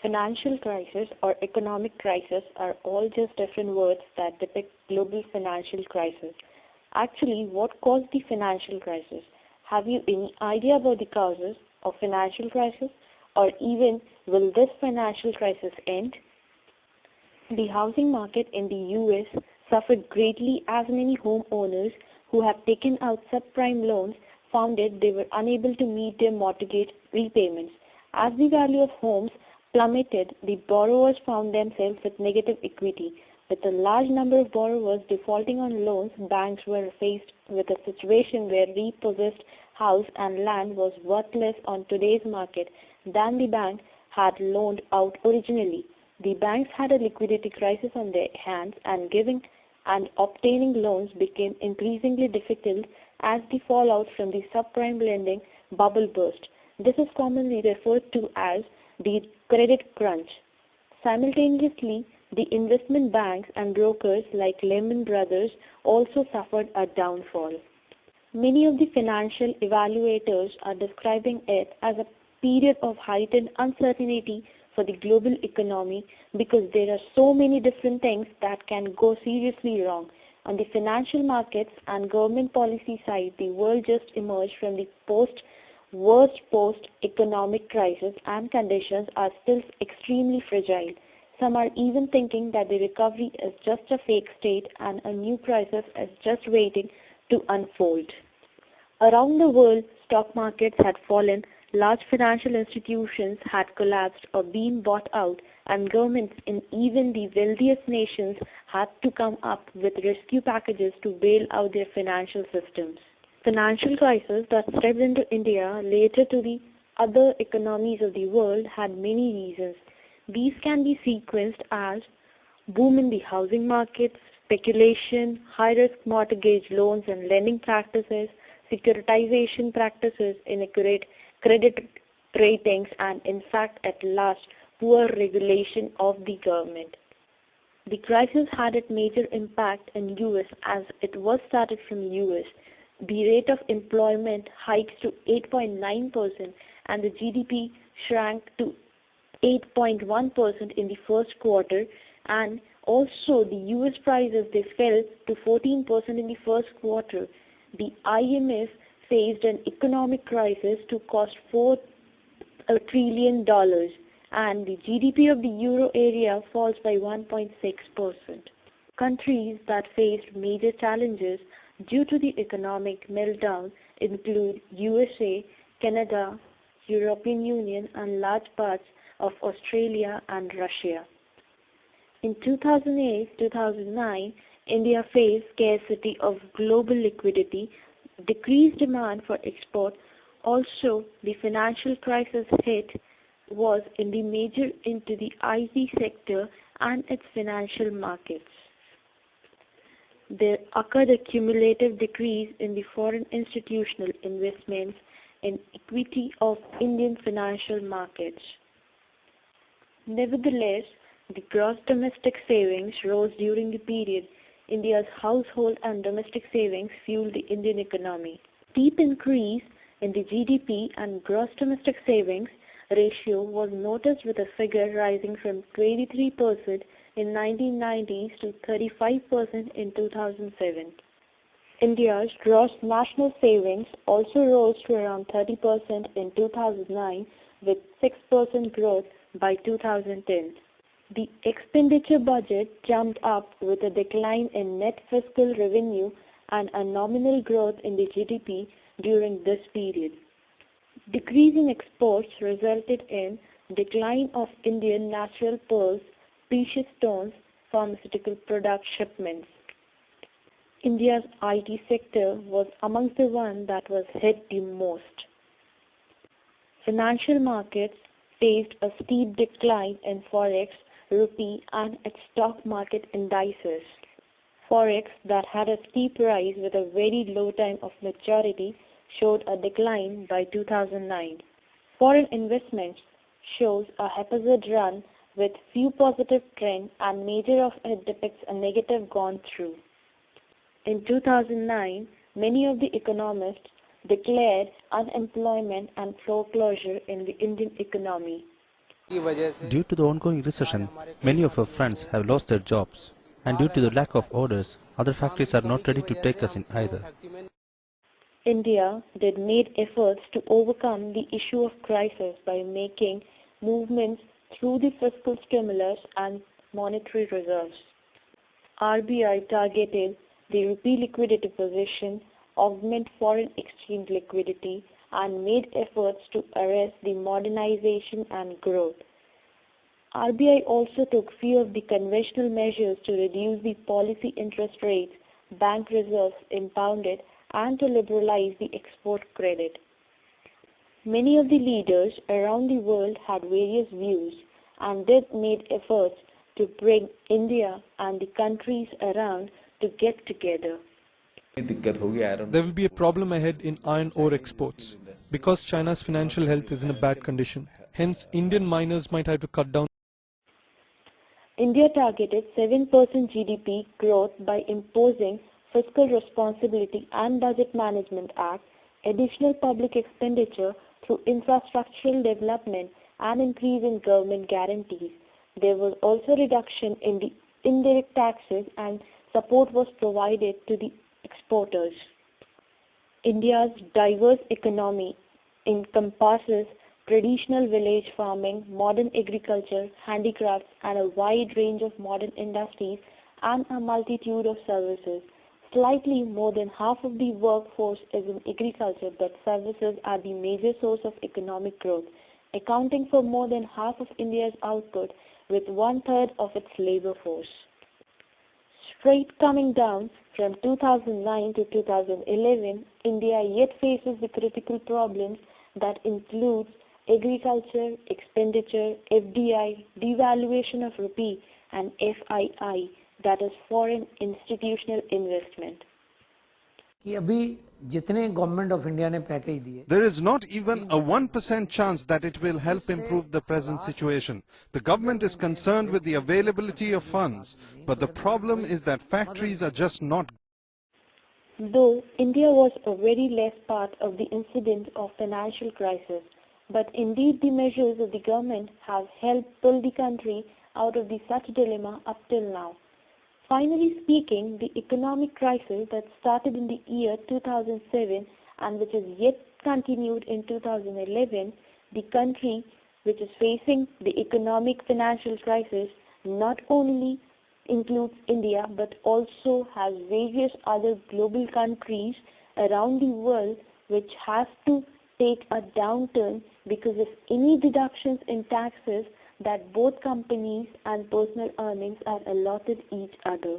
Financial crisis or economic crisis are all just different words that depict global financial crisis. Actually, what caused the financial crisis? Have you any idea about the causes of financial crisis? Or even, will this financial crisis end? The housing market in the US suffered greatly as many homeowners who have taken out subprime loans found it they were unable to meet their mortgage repayments. As the value of homes plummeted, the borrowers found themselves with negative equity. With a large number of borrowers defaulting on loans, banks were faced with a situation where repossessed house and land was worth less on today's market than the bank had loaned out originally. The banks had a liquidity crisis on their hands, and giving and obtaining loans became increasingly difficult as the fallout from the subprime lending bubble burst. This is commonly referred to as the credit crunch. Simultaneously, the investment banks and brokers like Lehman Brothers also suffered a downfall. Many of the financial evaluators are describing it as a period of heightened uncertainty for the global economy because there are so many different things that can go seriously wrong. On the financial markets and government policy side, the world just emerged from the worst post-economic crisis and conditions are still extremely fragile. Some are even thinking that the recovery is just a fake state and a new crisis is just waiting to unfold. Around the world, stock markets had fallen, large financial institutions had collapsed or been bought out, and governments in even the wealthiest nations had to come up with rescue packages to bail out their financial systems. Financial crisis that spread into India later to the other economies of the world had many reasons. These can be sequenced as boom in the housing markets, speculation, high-risk mortgage loans and lending practices, securitization practices, inaccurate credit ratings, and in fact at last, poor regulation of the government. The crisis had a major impact in US as it was started from US. The rate of employment hikes to 8.9% and the GDP shrank to 8.1% in the first quarter, and also the US prices they fell to 14% in the first quarter. The IMF faced an economic crisis to cost $4 trillion and the GDP of the euro area falls by 1.6%. Countries that faced major challenges due to the economic meltdown include USA, Canada, European Union and large parts of Australia and Russia. In 2008-2009, India faced scarcity of global liquidity, decreased demand for export. Also, the financial crisis hit was in the major into the IT sector and its financial markets. There occurred a cumulative decrease in the foreign institutional investments in equity of Indian financial markets. Nevertheless, the gross domestic savings rose during the period. India's household and domestic savings fueled the Indian economy. Steep increase in the GDP and gross domestic savings ratio was noticed with a figure rising from 23% in 1990s to 35% in 2007. India's gross national savings also rose to around 30% in 2009 with 6% growth by 2010. The expenditure budget jumped up with a decline in net fiscal revenue and a nominal growth in the GDP during this period. Decreasing exports resulted in decline of Indian natural pearls, precious stones, pharmaceutical product shipments. India's IT sector was amongst the one that was hit the most. Financial markets faced a steep decline in forex, rupee and its stock market indices. Forex that had a steep rise with a very low time of maturity showed a decline by 2009. Foreign investments shows a haphazard run with few positive trends and major of it depicts a negative gone through. In 2009, many of the economists declared unemployment and foreclosure in the Indian economy. Due to the ongoing recession, many of our friends have lost their jobs. And due to the lack of orders, other factories are not ready to take us in either. India did made efforts to overcome the issue of crisis by making movements through the fiscal stimulus and monetary reserves. RBI targeted the rupee liquidity position, augment foreign exchange liquidity, and made efforts to arrest the modernization and growth. RBI also took few of the conventional measures to reduce the policy interest rates, bank reserves impounded, and to liberalize the export credit. Many of the leaders around the world had various views and did made efforts to bring India and the countries around to get together. There will be a problem ahead in iron ore exports because China's financial health is in a bad condition. Hence, Indian miners might have to cut down. India targeted 7% GDP growth by imposing Fiscal Responsibility and Budget Management Act, additional public expenditure through infrastructural development and increase in government guarantees. There was also reduction in the indirect taxes and support was provided to the exporters. India's diverse economy encompasses traditional village farming, modern agriculture, handicrafts, and a wide range of modern industries and a multitude of services. Slightly more than half of the workforce is in agriculture, but services are the major source of economic growth, accounting for more than half of India's output with one-third of its labor force. Straight coming down from 2009 to 2011, India yet faces the critical problems that includes agriculture, expenditure, FDI, devaluation of rupee, and FII, that is foreign institutional investment. There is not even a 1% chance that it will help improve the present situation. The government is concerned with the availability of funds, but the problem is that factories are just not. Though India was a very less part of the incident of financial crisis, but indeed the measures of the government have helped pull the country out of the such dilemma up till now. Finally speaking, the economic crisis that started in the year 2007 and which is yet continued in 2011, the country which is facing the economic financial crisis not only includes India but also has various other global countries around the world which have to take a downturn because of any deductions in taxes that both companies and personal earnings are allotted each other.